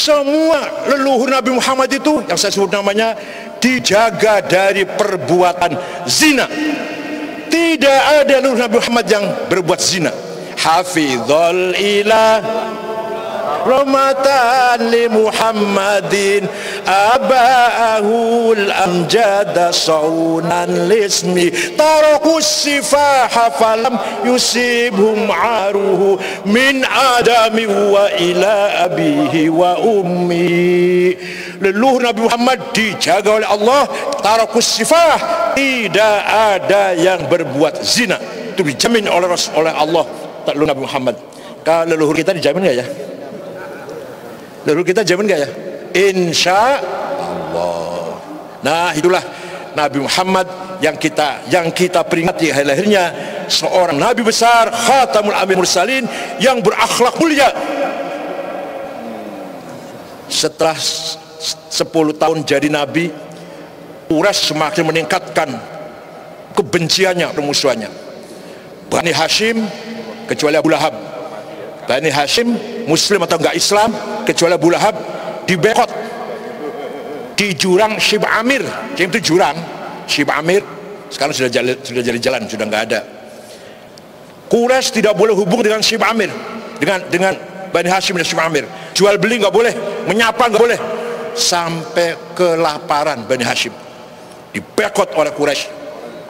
Semua leluhur Nabi Muhammad itu yang saya sebut namanya dijaga dari perbuatan zina. Tidak ada leluhur Nabi Muhammad yang berbuat zina. Hafizul ilah rahmatan li Muhammadin aba'ahul amjada saunan lismi tarakus sifaha falam yusibhum aruhu min adami wa ila abihi wa ummi. Leluhur Nabi Muhammad dijaga oleh Allah. Tarakus sifah, tidak ada yang berbuat zina. Itu dijamin oleh Allah, leluhur Nabi Muhammad. Kalau leluhur kita dijamin gak ya? Leluhur kita jamin gak ya? Insya Allah. Nah, itulah Nabi Muhammad yang kita peringati hari lahirnya, seorang Nabi besar, Khatamul Anbiya Mursalin, yang berakhlak mulia. Setelah 10 tahun jadi Nabi, Quraisy semakin meningkatkan kebenciannya, permusuhannya. Bani Hashim kecuali Abu Lahab. Bani Hashim Muslim atau enggak Islam kecuali Abu Lahab dibekot di jurang Shib Amir. Itu jurang Shib Amir sekarang sudah jadi jalan, sudah enggak ada. Quraisy tidak boleh hubung dengan Shib Amir, dengan Bani Hashim dan Shib Amir. Jual beli enggak boleh, menyapa enggak boleh. Sampai kelaparan Bani Hashim dibekot oleh Quraisy.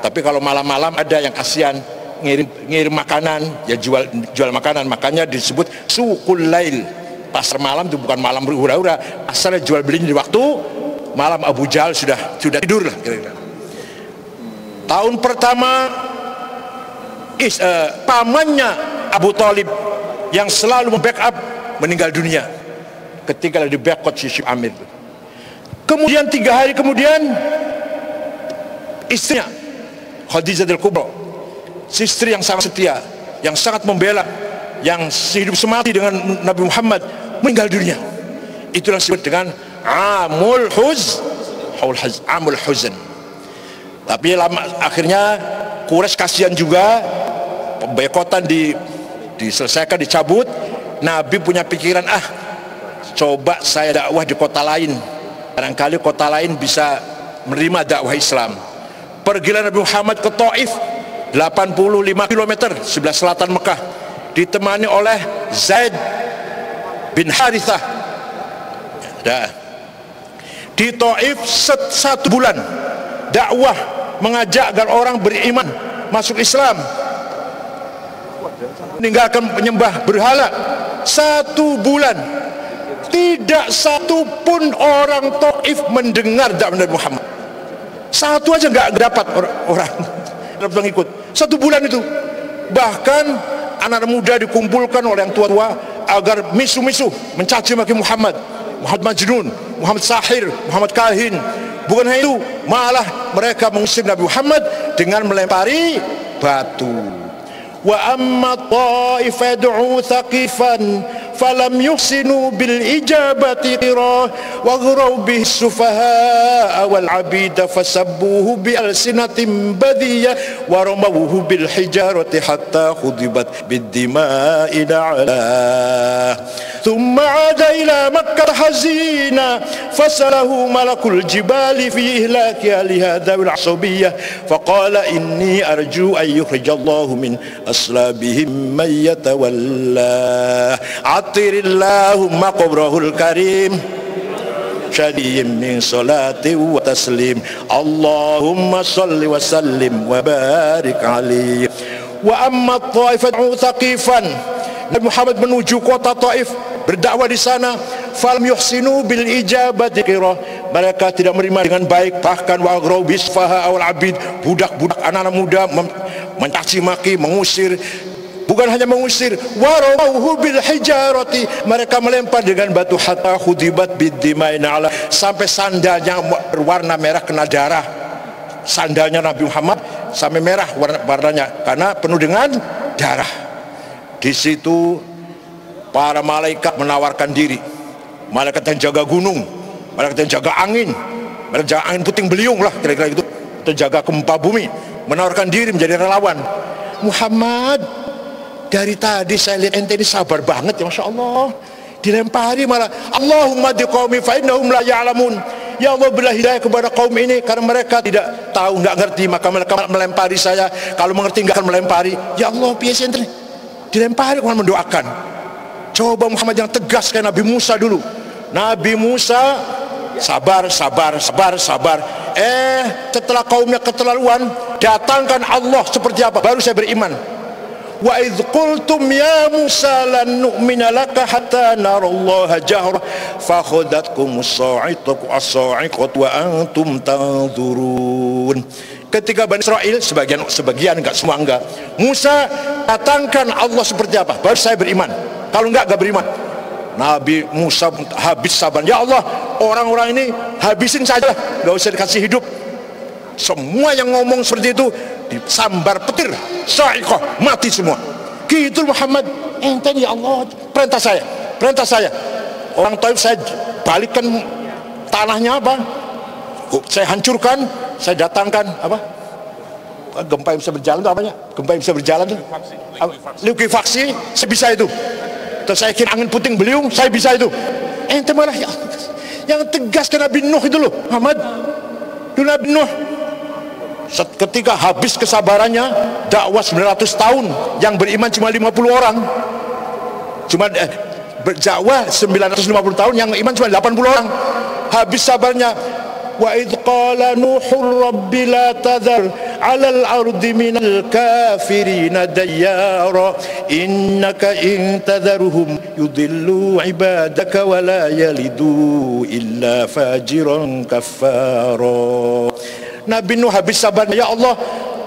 Tapi kalau malam-malam ada yang kasihan ngirim makanan, ya jual makanan, makanya disebut suqul lail. Pasar malam itu bukan malam berhura-hura, asalnya jual belinya di waktu malam. Abu Jahal sudah tidur lah kira-kira. Tahun pertama pamannya Abu Thalib yang selalu membackup meninggal dunia ketika di bekot si Shib Amir. Kemudian 3 hari kemudian istrinya Khadijah al-Kubra, istri yang sangat setia, yang sangat membela, yang hidup semati dengan Nabi Muhammad, meninggal dunia. Itulah disebut dengan Amul Huzn. Tapi akhirnya Quraisy kasihan juga, pembekotan diselesaikan, dicabut. Nabi punya pikiran, coba saya dakwah di kota lain, barangkali kota lain bisa menerima dakwah Islam. Pergilah Nabi Muhammad ke Taif, 85 km sebelah selatan Mekah, ditemani oleh Zaid bin Harithah. Di Taif 1 bulan dakwah, mengajak agar orang beriman masuk Islam, meninggalkan penyembah berhala. 1 bulan tidak satu pun orang Taif mendengar dakwah Nabi Muhammad. Satu aja nggak dapat orang pengikut. 1 bulan itu. Bahkan anak muda dikumpulkan oleh yang tua-tua agar misu-misu mencaci maki Muhammad Majnun, Muhammad Sahir, Muhammad Kahin. Bukan hanya itu, malah mereka mengusir Nabi Muhammad dengan melempari batu. Wa amma ta'if yad'u thaqifan falam yuhsinu bil ijabati qira wa ghraw bis sufaha wal abida fasabbuhu bi alsinatin badiyah wa ramawhu bil hijarati hatta khudibat bid dima'i ala thumma 'ada ila makkah hazina fasalahu malakul jibali fi ihlaki ahli hadha wal asabiyyah faqala inni arju an yukhrijallahu min aslabihim man yatawalla atirillahumma qabrahul karim syadiyim min salati wa taslim Allahumma salli wa sallim wa barik alaihi. Wa amma ta'ifatu thaqifan, Nabi Muhammad menuju kota Taif, berdakwah di sana. Falam yuhsinu bil ijabati qira, mereka tidak menerima dengan baik. Bahkan wa aghraw bisfaha awal abid, budak-budak anak-anak muda mencaci maki, mengusir. Bukan hanya mengusir, warawuhu bil hijarati, mereka melempar dengan batu hatta khudibat bid-dima'i ala, sampai sandalnya berwarna merah kena darah. Sandalnya Nabi Muhammad sampai merah warnanya karena penuh dengan darah. Di situ para malaikat menawarkan diri. Malaikat yang jaga gunung, malaikat yang jaga angin, malaikat jaga angin puting beliung lah kira-kira itu, terjaga gempa bumi, menawarkan diri menjadi relawan. Muhammad, dari tadi saya lihat ente ini sabar banget ya, Masya Allah. dilempari malah. Allahumma di qaumi fa innahum la ya'lamun. Ya Allah, berilah hidayah kepada kaum ini karena mereka tidak tahu, nggak ngerti, maka mereka melempari saya. Kalau mengerti nggak akan melempari. Ya Allah, biasa dilempari, kemudian mendoakan. Coba Muhammad yang tegas kayak Nabi Musa dulu. Nabi Musa sabar. Setelah kaumnya keterlaluan, datangkan Allah seperti apa, baru saya beriman. Wa idh qultum ya Musa lan nu'mina laka hatta narallaha jahra fakhadhatkumus sa'iqatu wa antum tanzurun. Ketika Bani Israil, sebagian enggak, semua enggak, Musa, datangkan Allah seperti apa, baru saya beriman. Kalau enggak beriman. Nabi Musa habis sabar. Ya Allah, orang-orang ini habisin saja, enggak usah dikasih hidup. Semua yang ngomong seperti itu disambar petir, sa'iqah, mati semua. Gitu Muhammad. Enten ya Allah, perintah saya. Orang Taif saya balikkan tanahnya apa? Saya hancurkan, saya datangkan apa? Gempa yang bisa berjalan itu apanya? Gempa yang bisa berjalan itu likuifaksi, saya bisa itu. Terus saya kira angin puting beliung, saya bisa itu. Enten malah yang tegas ke Nabi Nuh itu loh, Muhammad. Dulu Nabi Nuh ketika habis kesabarannya, dakwah 900 tahun, yang beriman cuma 50 orang. Cuma berdakwah 950 tahun, yang iman cuma 80 orang. Habis sabarnya. Wa idh qala Nuhur rabbi la tadhar 'alal ardi minal kafirina dayyara innaka in tadharhum yudillu ibadaka wa la yalidu illa fajiran kaffara. Nabi Nuh habis sabarnya. Ya Allah,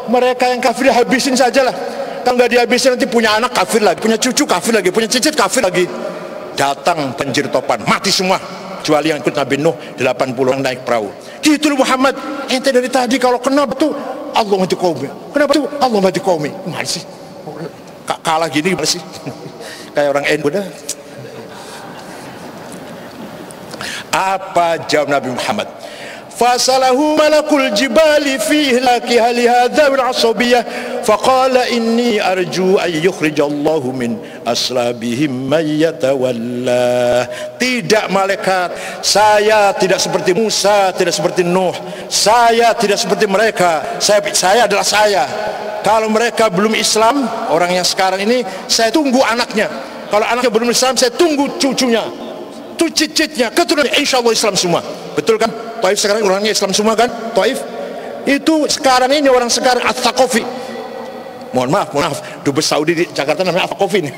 mereka yang kafir habisin sajalah. Kalau nggak dihabisin nanti punya anak kafir lagi, punya cucu kafir lagi, punya cicit kafir lagi. Datang banjir topan, mati semua. Kecuali yang ikut Nabi Nuh 80 orang naik perahu. Gitu loh Muhammad. Ente dari tadi kalau kenapa tuh Allah mati qaumi, kenapa tuh Allah mati qaumi, gimana sih? Kalah gini gimana sih? Kayak orang NU dah. Apa jawab Nabi Muhammad? Fasalahu malakul jibali fi hilaki hali hadha bil asabiyah faqala inni arju an yukhrijallahu min aslabihim man yatawalla. Tidak malaikat, saya tidak seperti Musa, tidak seperti Nuh, saya tidak seperti mereka. Saya adalah saya. Kalau mereka belum Islam, orang yang sekarang ini, saya tunggu anaknya. Kalau anaknya belum Islam, saya tunggu cucunya, tuh cicitnya, keturunannya, insyaallah Islam semua. Betul kan? Taif sekarang orangnya Islam semua kan? Taif itu sekarang ini orang sekarang Ats-Tsaqafi. Mohon maaf, Dubes Saudi di Jakarta namanya Ats-Tsaqafi nih.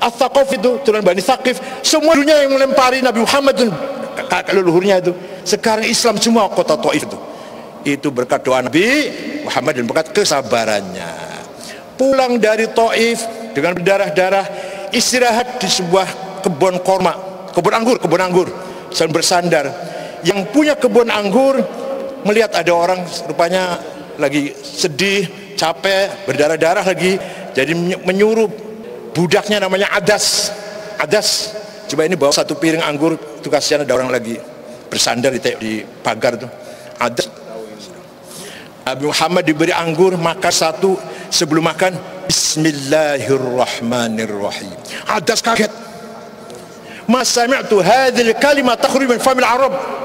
Ats-Tsaqafi itu turunan Bani Tsaqif. Semua dunia yang melempari Nabi Muhammad dan kakak leluhurnya itu. Sekarang Islam semua kota Taif itu. Itu berkat doa Nabi Muhammad dan berkat kesabarannya. Pulang dari Taif dengan berdarah-darah, istirahat di sebuah kebun korma, kebun anggur, sambil bersandar. Yang punya kebun anggur melihat ada orang rupanya lagi sedih, capek, berdarah-darah lagi, jadi menyuruh budaknya namanya Adas, coba ini bawa satu piring anggur, itu kasihan ada orang lagi bersandar di pagar tuh. Adas. Nabi Muhammad diberi anggur, makan satu, sebelum makan Bismillahirrahmanirrahim. Adas kaget. Ma sami'tu hadhil kalimat takhruju min famil Arab.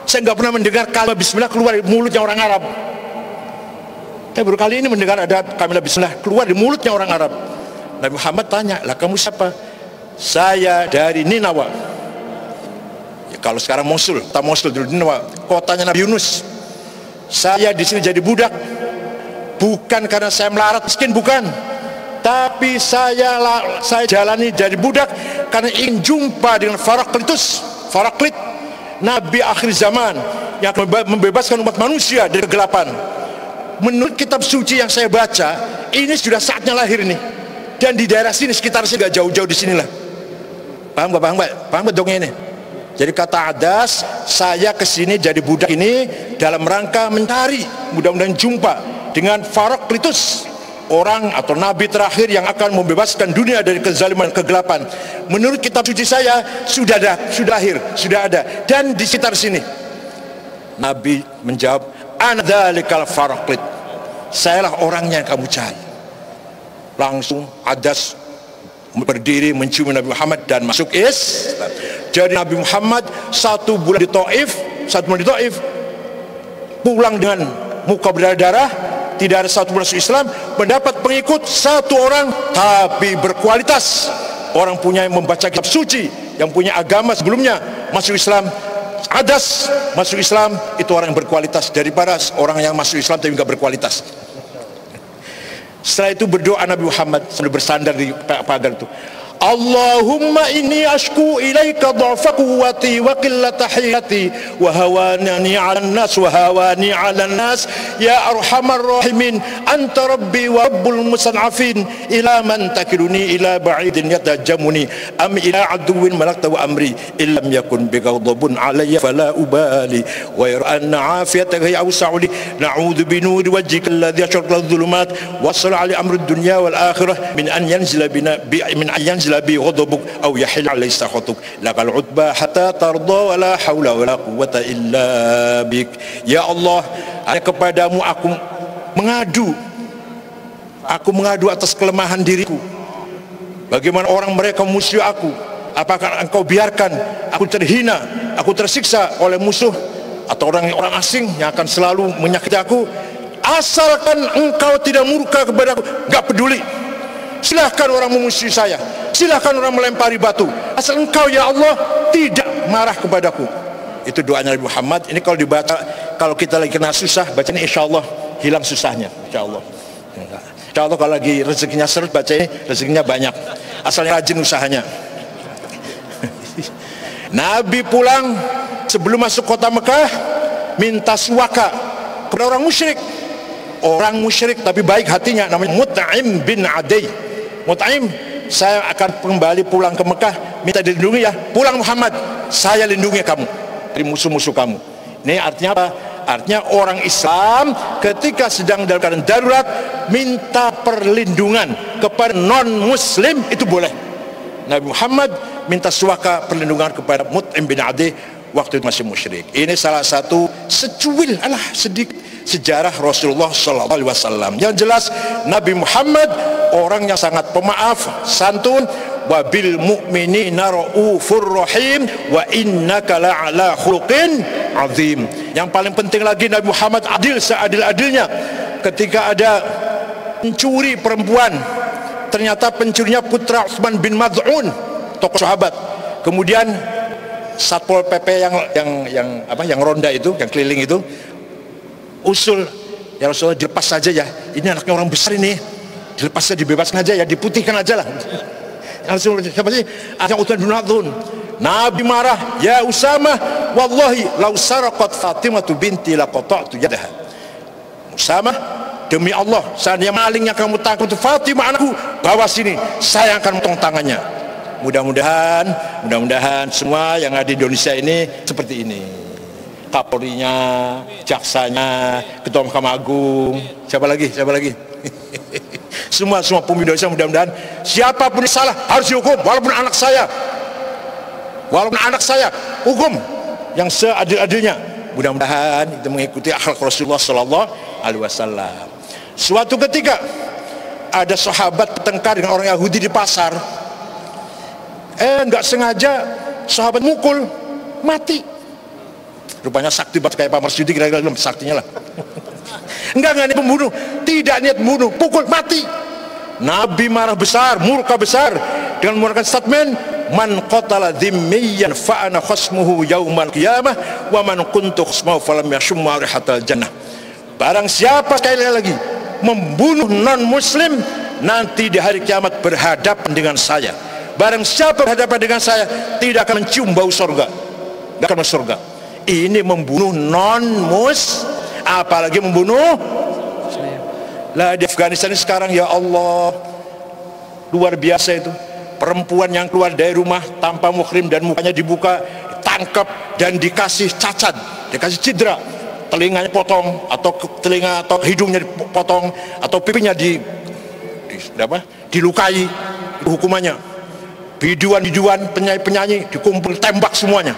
Saya nggak pernah mendengar kalimat bismillah keluar dari mulutnya orang Arab. Tapi baru kali ini mendengar ada kalimat bismillah keluar dari mulutnya orang Arab. Nabi Muhammad tanya, lah kamu siapa? Saya dari Ninawa. Ya, kalau sekarang Mosul, kota Mosul dulu Ninawa, kotanya Nabi Yunus. Saya di sini jadi budak, bukan karena saya melarat miskin, bukan. Tapi saya jalani jadi budak karena ingin jumpa dengan Faraklit, Nabi akhir zaman yang akan membebaskan umat manusia dari kegelapan. Menurut kitab suci yang saya baca, ini sudah saatnya lahir ini. Dan di daerah sini, sekitar sini, gak jauh-jauh di sinilah. Paham gak dongnya ini? Jadi kata Adas, saya kesini jadi budak ini dalam rangka mencari, mudah-mudahan jumpa dengan Faraklitus, orang atau nabi terakhir yang akan membebaskan dunia dari kezaliman, kegelapan. Menurut kitab suci saya sudah ada dan di sekitar sini. Nabi menjawab, ana dzalikal Faraklit, sayalah orangnya yang kamu cari. Langsung Adas berdiri mencium Nabi Muhammad dan masuk Islam. Jadi Nabi Muhammad 1 bulan di Taif, pulang dengan muka berdarah, tidak ada 1 bulan masuk Islam, mendapat pengikut 1 orang tapi berkualitas. Orang punya yang membaca kitab suci, yang punya agama sebelumnya masuk Islam, adas masuk Islam, itu orang yang berkualitas daripada orang yang masuk Islam tapi enggak berkualitas. Setelah itu berdoa Nabi Muhammad sambil bersandar di pagar itu, Allahumma inni ashku ilaika dha'fa quwwati wa qillata hiyati wa hawani 'alan nas ya arhamar rahimin anta rabbi wa rabbul musan'afin ila man takiluni ila ba'idin yatajamuni am ila aduwwin malakta wa amri illam yakun bighadabun alayya fala ubali wa yar'anna 'afiyataka ya awsa'uli na'udzu bi nuri wajhika alladhi ashraqat adh-dhulumat wa sala 'ala amri ad-dunya wal akhirah min an yanzila bina bi ghadabuk aw yahil alai sakhatuk lakal utba hatta tarda wala haula wala quwwata illa bik. Ya Allah, hanya kepadamu aku mengadu atas kelemahan diriku. Bagaimana orang mereka musuh aku, apakah engkau biarkan aku terhina, aku tersiksa oleh musuh atau orang asing yang akan selalu menyakiti aku? Asalkan engkau tidak murka kepadaku, enggak peduli. Silahkan orang memusuhi saya, silahkan orang melempari batu, asal engkau ya Allah tidak marah kepadaku. Itu doanya Nabi Muhammad. Ini kalau dibaca, kalau kita lagi kena susah, baca ini, insya Allah hilang susahnya, insya Allah. Insya Allah kalau lagi rezekinya seret, baca ini, rezekinya banyak, asalnya rajin usahanya. Nabi pulang sebelum masuk kota Mekah, minta suaka kepada orang musyrik tapi baik hatinya, namanya Mut'im bin Adi. Mut'im, saya akan kembali pulang ke Mekah, minta dilindungi ya. Pulang Muhammad, saya lindungi kamu dari musuh-musuh kamu. Ini artinya apa? Artinya orang Islam ketika sedang dalam keadaan darurat minta perlindungan kepada non-muslim itu boleh. Nabi Muhammad minta suaka perlindungan kepada Mut'im bin Adi waktu itu masih musyrik. Ini salah satu secuil, sedikit sejarah Rasulullah SAW. Yang jelas Nabi Muhammad orang yang sangat pemaaf, santun, wabil mu'minina raufur rahim wa innaka la'ala khuluqin azim. Yang paling penting lagi, Nabi Muhammad adil seadil-adilnya. Ketika ada pencuri perempuan, ternyata pencurinya putra Utsman bin Maz'un, tokoh sahabat. Kemudian Satpol PP yang ronda itu, yang keliling itu usul, ya Rasulullah dilepas saja ya, ini anaknya orang besar ini, dilepas saja, dibebaskan aja ya, diputihkan aja lah. Rasulullah siapa sih? Anaknya Utsman bin Maz'un. Nabi marah, ya Usamah, wallahi lau saraqat Fatimah binti laqata'tu yadaha. Usamah, demi Allah, seandainya maling yang kamu tangkap itu Fatimah anakku, bawa sini, saya akan potong tangannya. Mudah-mudahan semua yang ada di Indonesia ini seperti ini. Kapolrinya, jaksanya, ketua Mahkamah Agung, siapa lagi? semua pemimpin Indonesia, mudah-mudahan siapapun yang salah harus dihukum, walaupun anak saya hukum yang seadil-adilnya. Mudah-mudahan kita mengikuti akhlak Rasulullah SAW. Suatu ketika ada sahabat bertengkar dengan orang Yahudi di pasar, nggak sengaja sahabat mukul, mati. Rupanya sakti banget kayak Pak Marsudi, kira-kira saktinya lah. Enggak niat pembunuh, tidak niat membunuh, pukul, mati. Nabi marah besar, murka besar dengan mengeluarkan statement, man qatala dhimmiyan fa ana khasmuhu yaumal qiyamah wa man kuntu khasmuhu falam yashumma rihatal jannah. Barang siapa, sekali lagi, membunuh non muslim, nanti di hari kiamat berhadapan dengan saya. Barang siapa berhadapan dengan saya tidak akan mencium bau surga, tidak akan masuk surga. Ini membunuh non-mus, apalagi membunuh lah. Di Afghanistan ini sekarang, ya Allah, luar biasa itu. Perempuan yang keluar dari rumah tanpa muhrim dan mukanya dibuka, tangkap dan dikasih cacat, dikasih cedera, telinganya potong, atau telinga atau hidungnya dipotong, atau pipinya dilukai. Hukumannya biduan penyanyi dikumpul, tembak semuanya.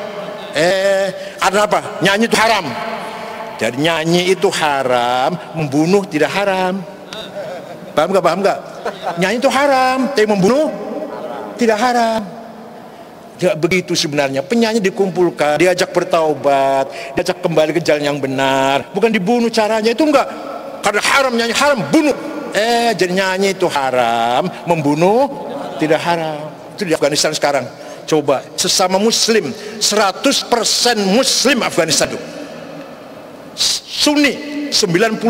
Karena apa? Nyanyi itu haram. Jadi nyanyi itu haram, membunuh tidak haram. Paham nggak? Nyanyi itu haram, tapi membunuh tidak haram. Tidak begitu sebenarnya. Penyanyi dikumpulkan, diajak bertaubat, diajak kembali ke jalan yang benar, bukan dibunuh. Caranya itu enggak karena haram, nyanyi haram, bunuh. Jadi nyanyi itu haram, membunuh tidak haram. Itu di Afghanistan sekarang. Coba sesama muslim, 100% muslim Afghanistan itu Sunni, 99%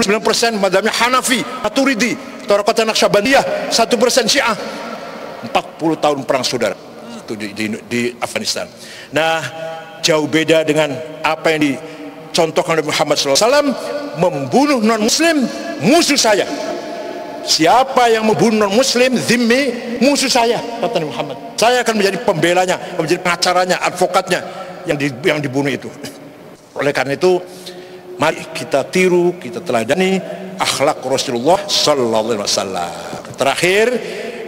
madhabnya Hanafi, Maturidi, Tarekat Naqsyabandiyah, 1% Syiah. 40 tahun perang saudara itu di Afghanistan. Nah, jauh beda dengan apa yang dicontohkan oleh Muhammad SAW. Membunuh non muslim, musuh saya. Siapa yang membunuh non muslim, zimmi, musuh saya, kata Nabi Muhammad. Saya akan menjadi pembelanya, menjadi pengacaranya, advokatnya yang dibunuh itu. Oleh karena itu, mari kita tiru, kita teladani akhlak Rasulullah sallallahu alaihi wasallam. Terakhir,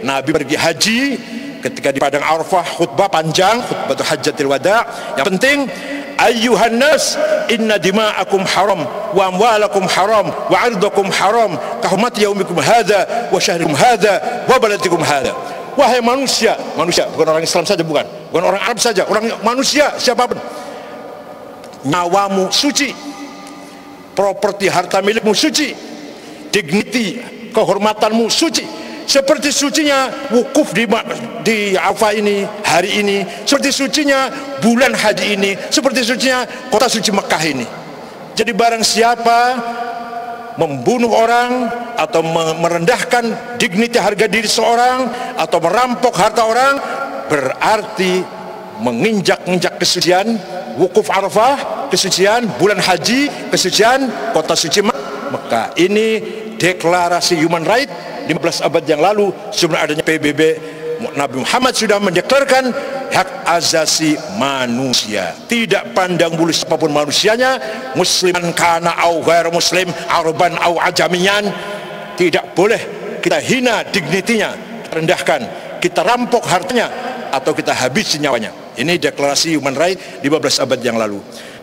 Nabi pergi haji, ketika di padang Arafah khutbah panjang, khutbah hajjatul wada. Yang penting, ayyuhan nas inna dima'akum haram wa amwalakum haram wa 'irdakum haram ka hurmati yaumikum hadza wa syahrikum hadza wa baladikum hadza. Wahai manusia, bukan orang Islam saja, bukan orang Arab saja, orang manusia siapapun, nyawamu suci, properti harta milikmu suci, dignity kehormatanmu suci, seperti sucinya wukuf di Arafah ini, hari ini, seperti sucinya bulan haji ini, seperti sucinya kota suci Mekah ini. Jadi barang siapa membunuh orang atau merendahkan dignity harga diri seorang atau merampok harta orang, berarti menginjak-injak kesucian wukuf Arafah, kesucian bulan haji, kesucian kota suci Mekah. Ini deklarasi human right 15 abad yang lalu sebelum adanya PBB. Nabi Muhammad sudah mendeklarkan hak asasi manusia, tidak pandang bulu siapapun manusianya, musliman kana au ghair muslim, araban au ajamiyan. Tidak boleh kita hina dignitinya, rendahkan, kita rampok hartanya atau kita habisi nyawanya. Ini deklarasi human right 15 abad yang lalu.